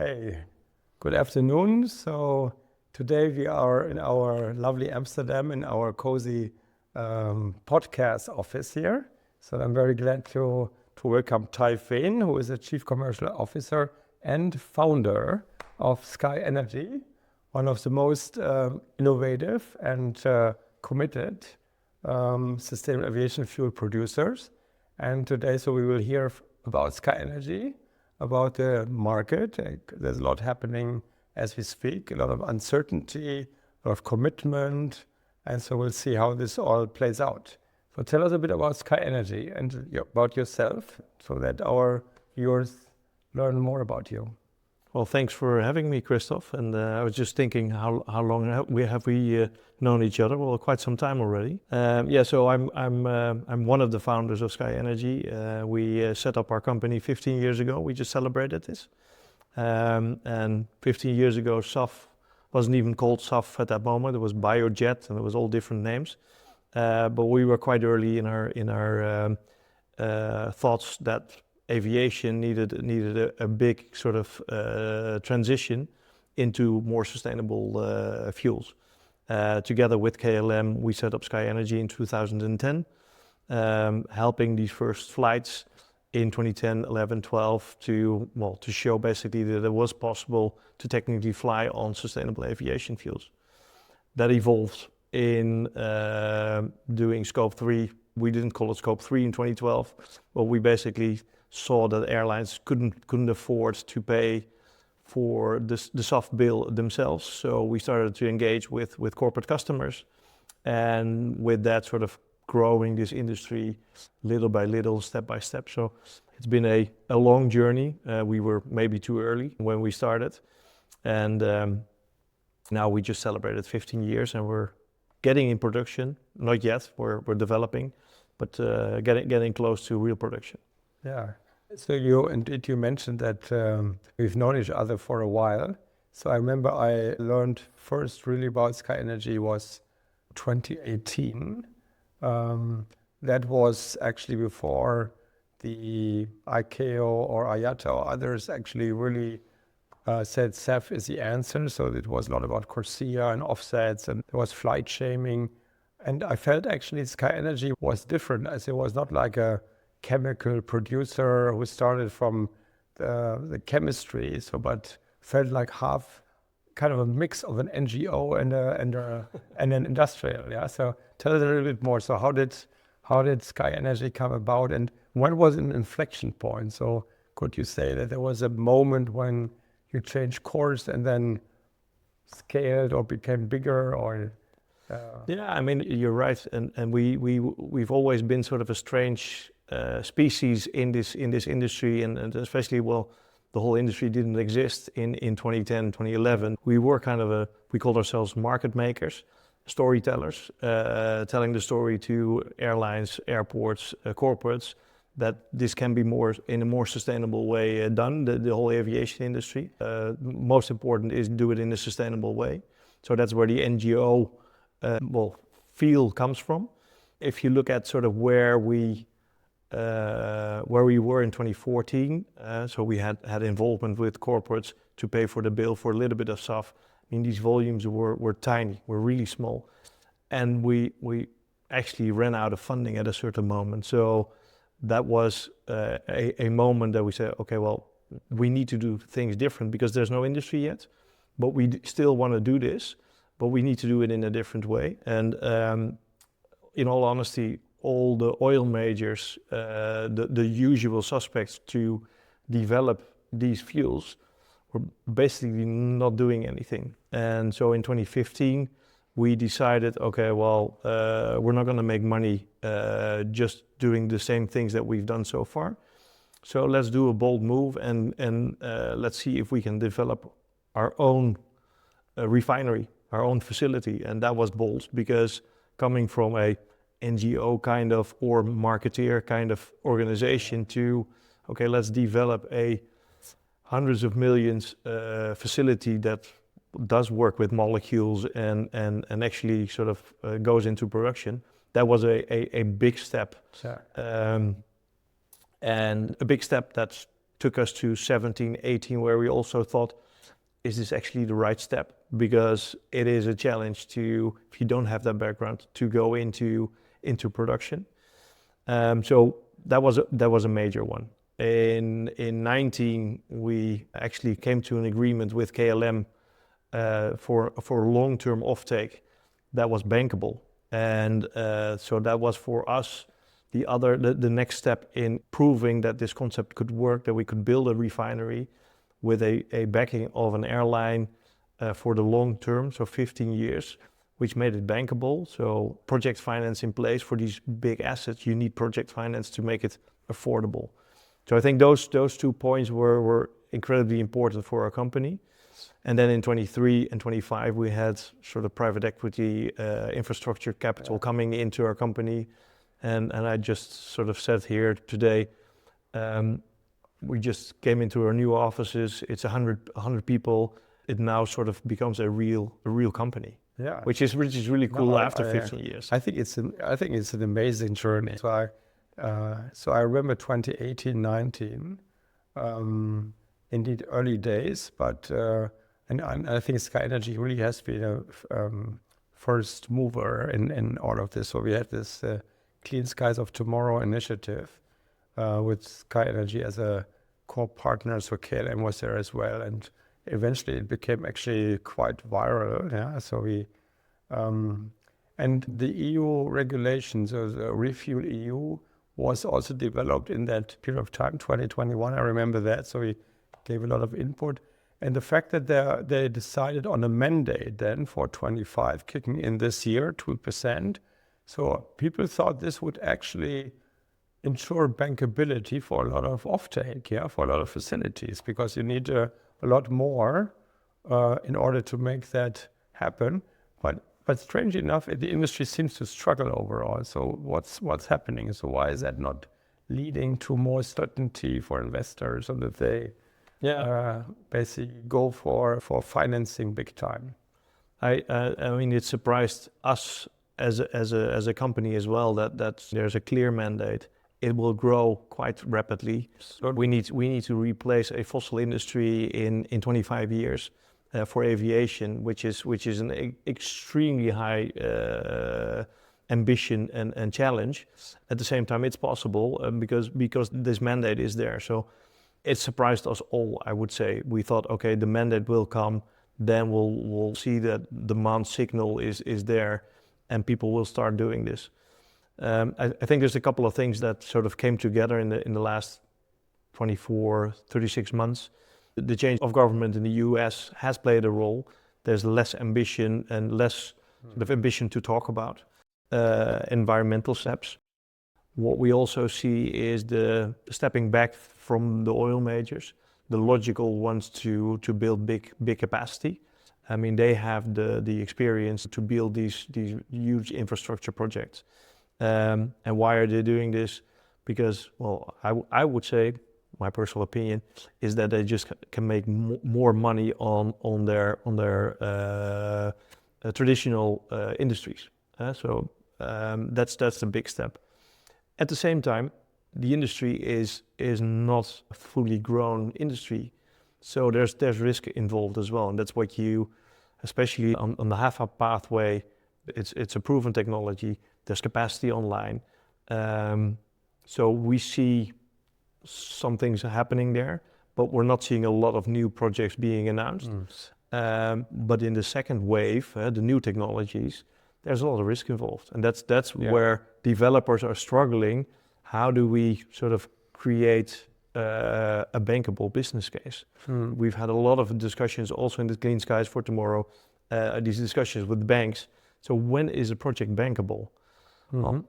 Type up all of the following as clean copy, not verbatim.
Hey, good afternoon. So today we are in our lovely Amsterdam in our cozy podcast office here. So I'm very glad to welcome Theye Veen, who is the Chief Commercial Officer and founder of SkyNRG, one of the most innovative and committed sustainable aviation fuel producers. And today, so we will hear about SkyNRG, about the market. There's a lot happening as we speak, a lot of uncertainty, a lot of commitment. And so we'll see how this all plays out. So tell us a bit about SkyNRG and about yourself so that our viewers learn more about you. Well, thanks for having me, Christoph. And I was just thinking, how long have we known each other? Well, quite some time already. So I'm one of the founders of SkyNRG. We set up our company 15 years ago. We just celebrated this. And 15 years ago, SAF wasn't even called SAF at that moment. It was Biojet, and it was all different names. But we were quite early in our thoughts that aviation needed a big sort of transition into more sustainable fuels. Together with KLM, we set up SkyNRG in 2010, helping these first flights in 2010, 11, 12 to show basically that it was possible to technically fly on sustainable aviation fuels. That evolved in doing Scope 3. We didn't call it Scope 3 in 2012, but we basically saw that airlines couldn't afford to pay for the SAF bill themselves. So we started to engage with corporate customers, and with that sort of growing this industry little by little, step by step. So it's been a long journey. We were maybe too early when we started, and now we just celebrated 15 years and we're getting in production. Not yet, we're developing, but getting close to real production. Yeah. So you mentioned that we've known each other for a while. So I remember I learned first really about SkyNRG was 2018. That was actually before the ICAO or IATA or others actually really said SAF is the answer. So it was a lot about CORSIA and offsets, and there was flight shaming. And I felt actually SkyNRG was different, as it was not like a chemical producer who started from the chemistry, but felt like half kind of a mix of an NGO and an industrial. Yeah. So tell us a little bit more. So how did SkyNRG come about, and when was an inflection point? So could you say that there was a moment when you changed course and then scaled or became bigger, or? Yeah, I mean, you're right, and we've always been sort of a strange species in this industry, and especially, the whole industry didn't exist in 2010, 2011. We were we called ourselves market makers, storytellers, telling the story to airlines, airports, corporates, that this can be in a more sustainable way done, the whole aviation industry. Most important is do it in a sustainable way. So that's where the NGO feel comes from. If you look at sort of where we were in 2014, so we had involvement with corporates to pay for the bill for a little bit of SAF. I mean, these volumes were tiny, were really small, and we actually ran out of funding at a certain moment. So that was a moment that we said, okay, we need to do things different because there's no industry yet, but we still want to do this, but we need to do it in a different way. And in all honesty, all the oil majors, the usual suspects to develop these fuels, were basically not doing anything. And so in 2015, we decided, okay, we're not going to make money just doing the same things that we've done so far. So let's do a bold move and let's see if we can develop our own refinery, our own facility. And that was bold because coming from a NGO kind of or marketeer kind of organization to, okay, let's develop a hundreds of millions facility that does work with molecules and actually sort of goes into production. That was a big step. Sure. And a big step that's took us to 17, 18, where we also thought, is this actually the right step? Because it is a challenge to, if you don't have that background, to go into production. So that was a major one. In 19, we actually came to an agreement with KLM for long-term offtake that was bankable. And so that was for us the next step in proving that this concept could work, that we could build a refinery with a backing of an airline for the long term, so 15 years, which made it bankable. So project finance in place for these big assets, you need project finance to make it affordable. So I think those 2 points were incredibly important for our company. And then in 23 and 25, we had sort of private equity, infrastructure capital coming into our company. And I just sort of said here today, we just came into our new offices. It's 100 people. It now sort of becomes a real company. Yeah, which is really cool after 15 years. I think it's an amazing journey. So I remember 2018, 19, indeed early days, but and I think SkyNRG really has been a first mover in all of this. So we had this Clean Skies of Tomorrow initiative with SkyNRG as a core partner. So KLM was there as well, and eventually it became actually quite viral. Yeah, so we and the EU regulations, so the ReFuelEU, was also developed in that period of time, 2021. I remember that. So we gave a lot of input. And the fact that they decided on a mandate then for 25 kicking in this year, 2%. So people thought this would actually ensure bankability for a lot of offtake, yeah, for a lot of facilities, because you need a lot more in order to make that happen. But strangely enough, the industry seems to struggle overall. So what's happening? So why is that not leading to more certainty for investors so that they basically go for financing big time? I mean, it surprised us as a company as well that there's a clear mandate. It will grow quite rapidly. So we need to replace a fossil industry in 25 years. For aviation, which is an extremely high ambition and challenge. At the same time, it's possible because this mandate is there. So it surprised us all, I would say. We thought, okay, the mandate will come, then we'll see that demand signal is there, and people will start doing this. I think there's a couple of things that sort of came together in the last 24, 36 months. The change of government in the US has played a role. There's less ambition and less sort of ambition to talk about environmental steps. What we also see is the stepping back from the oil majors, the logical ones to build big capacity. I mean, they have the experience to build these huge infrastructure projects. And why are they doing this? Because, well, I would say, my personal opinion is that they just can make more money on their traditional industries. So that's the big step. At the same time, the industry is not a fully grown industry, so there's risk involved as well, and that's what you, especially on the half-up pathway, it's a proven technology. There's capacity online, so we see some things are happening there, but we're not seeing a lot of new projects being announced. But in the second wave, the new technologies, there's a lot of risk involved, and that's where developers are struggling. How do we sort of create a bankable business case? We've had a lot of discussions also in the Clean Skies for Tomorrow, these discussions with banks. So when is a project bankable?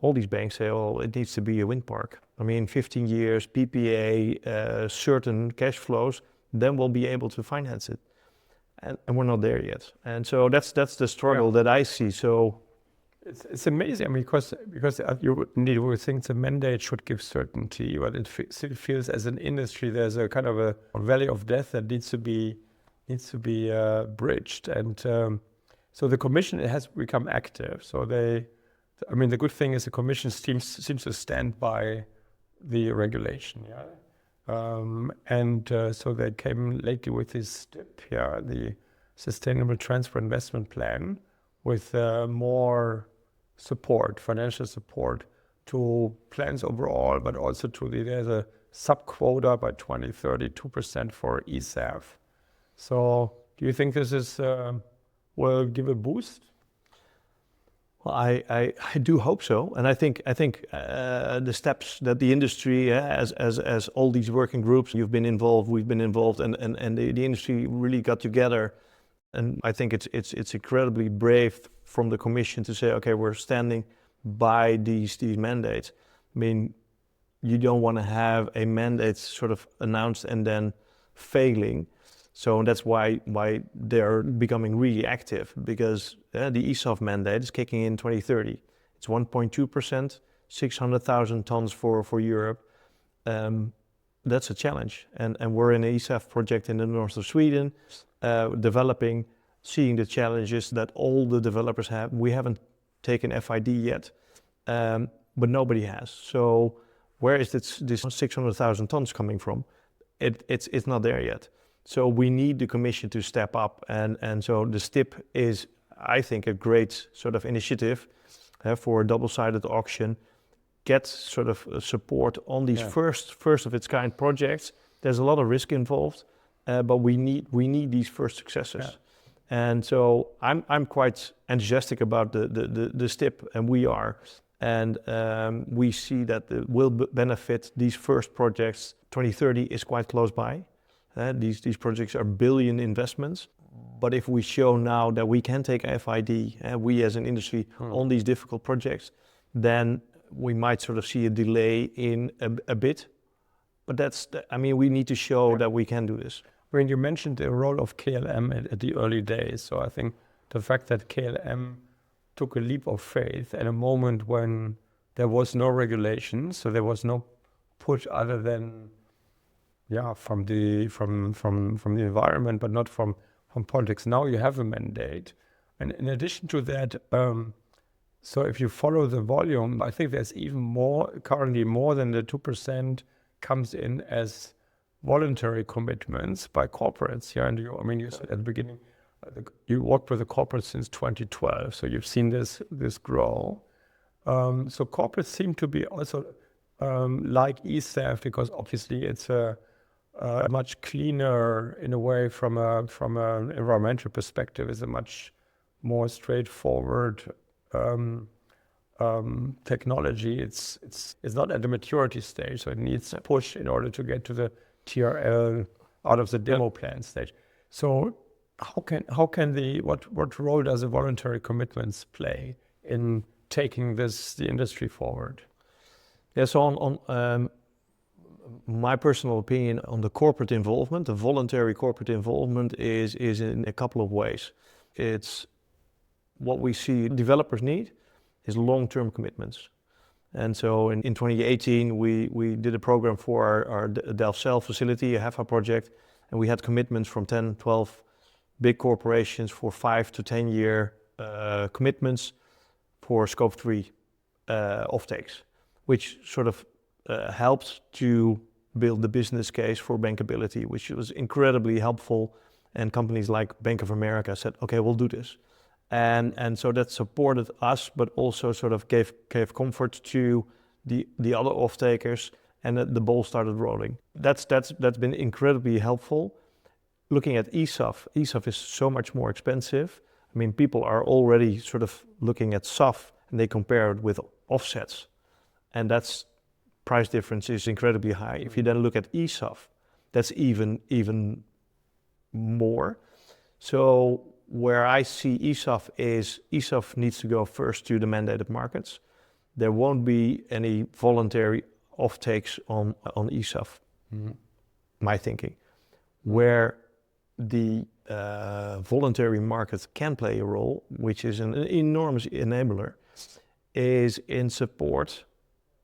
All these banks say, oh, it needs to be a wind park. I mean, 15 years, PPA, certain cash flows, then we'll be able to finance it. And we're not there yet. And so that's the struggle that I see. So it's amazing. I mean, because you would think the mandate should give certainty, but it feels as an industry there's a kind of a valley of death that needs to be bridged. And so the Commission has become active. So I mean, the good thing is the Commission seems to stand by the regulation. Yeah. So they came lately with this STIP, the Sustainable Transport Investment Plan, with more support, financial support to plans overall, but also there's a sub-quota by 2030, 2% for e-SAF. So do you think this is will give a boost? Well, I do hope so, and I think the steps that the industry, as all these working groups, we've been involved, and the industry really got together, and I think it's incredibly brave from the Commission to say, okay, we're standing by these mandates. I mean, you don't want to have a mandate sort of announced and then failing. So that's why they're becoming really active, because the e-SAF mandate is kicking in 2030. It's 1.2%, 600,000 tons for Europe. That's a challenge. And we're in an e-SAF project in the north of Sweden, developing, seeing the challenges that all the developers have. We haven't taken FID yet, but nobody has. So where is this 600,000 tons coming from? It's not there yet. So we need the Commission to step up, and so the STIP is, I think, a great sort of initiative for a double-sided auction. Get sort of support on these first of its kind projects. There's a lot of risk involved, but we need these first successes. Yeah. And so I'm quite enthusiastic about the STIP, and we are, and we see that it will benefit these first projects. 2030 is quite close by. These projects are billion investments, but if we show now that we can take FID, we as an industry, on these difficult projects, then we might sort of see a delay in a bit. But we need to show that we can do this. When you mentioned the role of KLM at the early days, so I think the fact that KLM took a leap of faith at a moment when there was no regulation, so there was no push other than from the environment, but not from politics. Now you have a mandate, and in addition to that, so if you follow the volume, I think there's even more currently, more than the 2% comes in as voluntary commitments by corporates. And you said at the beginning, you worked with the corporates since 2012, so you've seen this grow. So corporates seem to be also like e-SAF, because obviously it's a much cleaner, in a way, from an environmental perspective. Is a much more straightforward technology. It's not at the maturity stage, so it needs a push in order to get to the TRL out of the demo plan stage. So what role does the voluntary commitments play in taking the industry forward? Yeah, so on my personal opinion on the corporate involvement, the voluntary corporate involvement is in a couple of ways. It's what we see developers need is long-term commitments. And so in 2018, we did a program for our Delft-Cell facility, a HEFA project, and we had commitments from 10, 12 big corporations for 5 to 10 year commitments for Scope 3 offtakes, which sort of helped to build the business case for bankability, which was incredibly helpful. And companies like Bank of America said, okay, we'll do this. And so that supported us, but also sort of gave comfort to the other off-takers, and the ball started rolling. That's been incredibly helpful. Looking at e-SAF is so much more expensive. I mean, people are already sort of looking at SAF, and they compare it with offsets, and that's price difference is incredibly high. If you then look at e-SAF, that's even more. So where I see e-SAF is e-SAF needs to go first to the mandated markets. There won't be any voluntary offtakes on e-SAF, my thinking. Where the voluntary market can play a role, which is an enormous enabler, is in support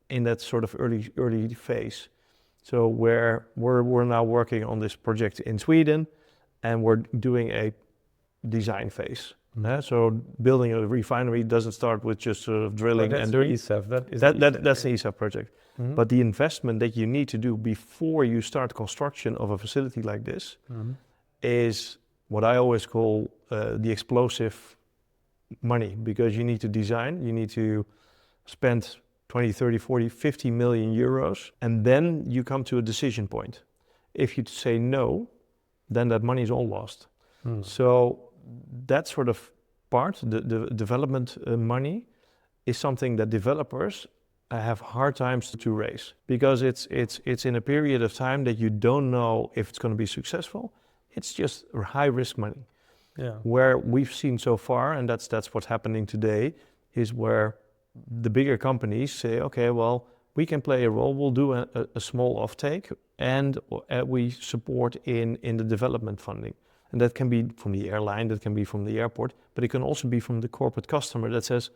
in that sort of early phase. So where we're now working on this project in Sweden, and we're doing a design phase. So building a refinery doesn't start with just sort of drilling and doing e-SAF. That's an e-SAF project. Mm-hmm. But the investment that you need to do before you start construction of a facility like this is what I always call the explosive money, because you need to design, you need to spend 20, 30, 40, 50 million euros, and then you come to a decision point. If you say no, then that money is all lost. So that sort of part, the development money, is something that developers have hard times to raise, because it's in a period of time that you don't know if it's going to be successful. It's just high risk money. Yeah. Where we've seen so far, and that's what's happening today, is where the bigger companies say, okay, well, we can play a role. We'll do a small offtake, and we support in the development funding. And that can be from the airline, that can be from the airport, but it can also be from the corporate customer that says,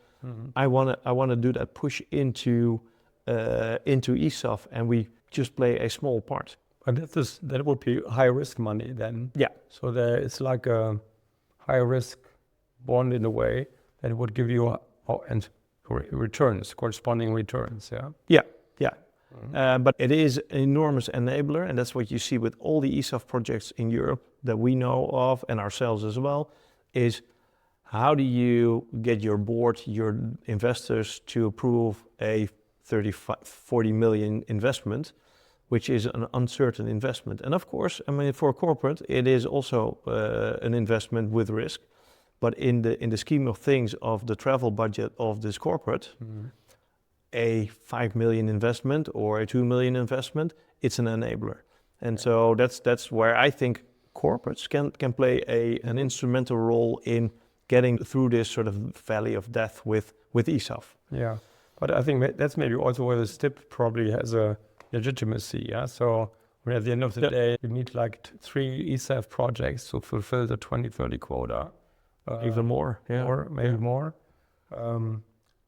I want to do that push into e-SAF, and we just play a small part. And that would be high risk money then. Yeah. So it's like a high risk bond in a way that would give you returns, corresponding returns. Yeah. Yeah. But it is an enormous enabler, and that's what you see with all the e-SAF projects in Europe that we know of, and ourselves as well, is how do you get your board, your investors to approve a 40 million investment, which is an uncertain investment. And of course, I mean, for a corporate, it is also an investment with risk. But in the scheme of things of the travel budget of this corporate, a 5 million investment or a 2 million investment, it's an enabler. And so that's where I think corporates can play an instrumental role in getting through this sort of valley of death with e-SAF. Yeah, but I think that's maybe also where the STIP probably has a legitimacy. Yeah, so when at the end of the day, you need like 3 e-SAF projects to fulfill the 2030 quota. Even more, yeah. Or maybe more.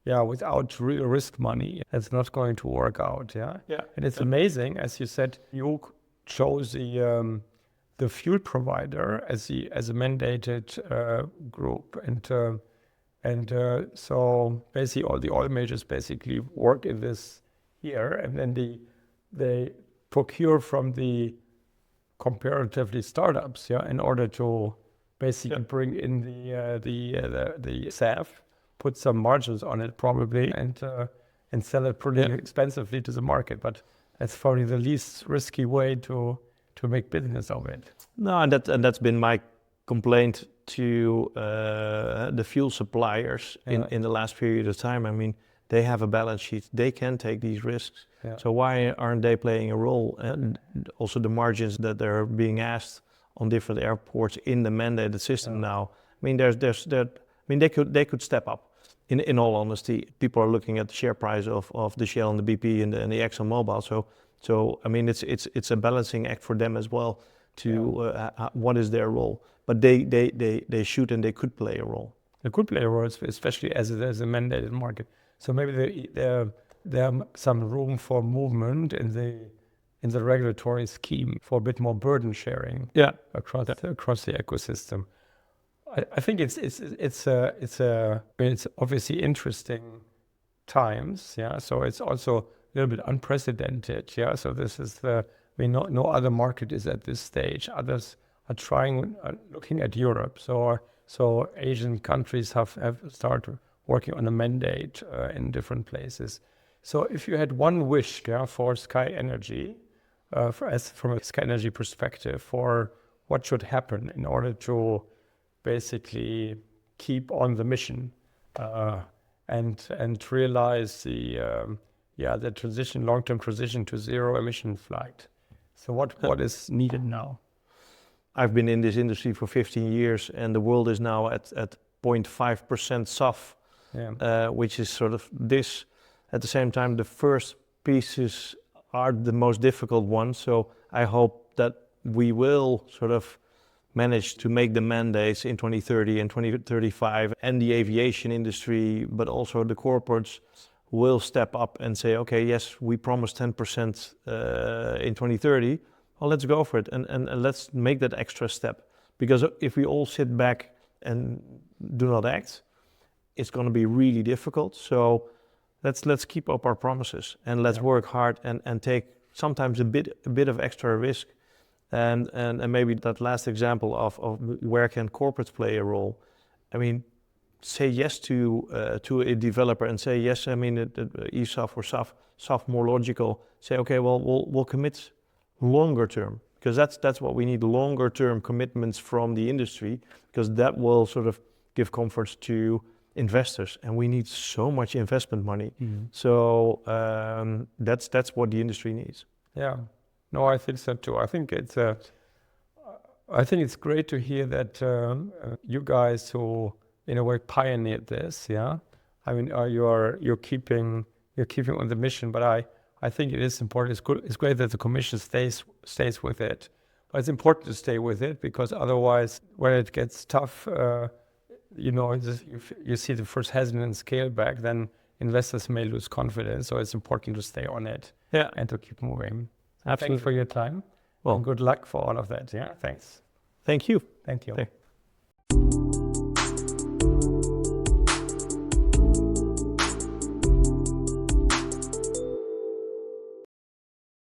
Without real risk money, it's not going to work out. Yeah. And it's amazing, as you said, you chose the fuel provider as a mandated group, and so basically all the oil majors basically work in this here, and then they procure from the comparatively startups, in order to basically bring in the SAF, put some margins on it probably, and sell it pretty expensively to the market. But that's probably the least risky way to make business of it. No, and that's been my complaint to the fuel suppliers in the last period of time. I mean, they have a balance sheet, they can take these risks. Yeah. So why aren't they playing a role? And also the margins that they're being asked on different airports in the mandated system now. I mean, they could step up. In all honesty, people are looking at the share price of the Shell and the BP and the ExxonMobil. So I mean, it's a balancing act for them as well to what is their role. But they should and they could play a role. They could play a role, especially as there's a mandated market. So maybe there some room for movement in the regulatory scheme for a bit more burden sharing across the ecosystem. I think it's obviously interesting times, so it's also a little bit unprecedented, so this is no other market is at this stage. Others are looking at Europe, so Asian countries have started working on a mandate in different places. So if you had one wish for SkyNRG, from a SkyNRG perspective, for what should happen in order to basically keep on the mission and realize the long-term transition to zero-emission flight. So what is needed now? I've been in this industry for 15 years, and the world is now at 0.5% SAF, which is sort of this. At the same time, the first pieces are the most difficult ones. So I hope that we will sort of manage to make the mandates in 2030 and 2035, and the aviation industry, but also the corporates will step up and say, okay, yes, we promised 10% in 2030. Well, let's go for it and let's make that extra step. Because if we all sit back and do not act, it's going to be really difficult. So let's keep up our promises and let's work hard and take sometimes a bit of extra risk. And maybe that last example of where can corporates play a role. I mean, say yes to a developer and say yes. I mean, e-SAF or SAF more logical. Say okay, well we'll commit longer term, because that's what we need, longer term commitments from the industry, because that will sort of give comfort to investors, and we need so much investment money. So that's what the industry needs. Yeah, no, I think so too. I think it's great to hear that you guys who in a way pioneered this. Yeah, I mean you're keeping on the mission, but I think it is important. It's great that the Commission stays with it, but it's important to stay with it, because otherwise, when it gets tough, you see the first hesitant scale back, then investors may lose confidence. So it's important to stay on it, and to keep moving. Absolutely. Thanks for your time. Well, and good luck for all of that. Yeah, thanks. Thank you. Thank you. Thank you.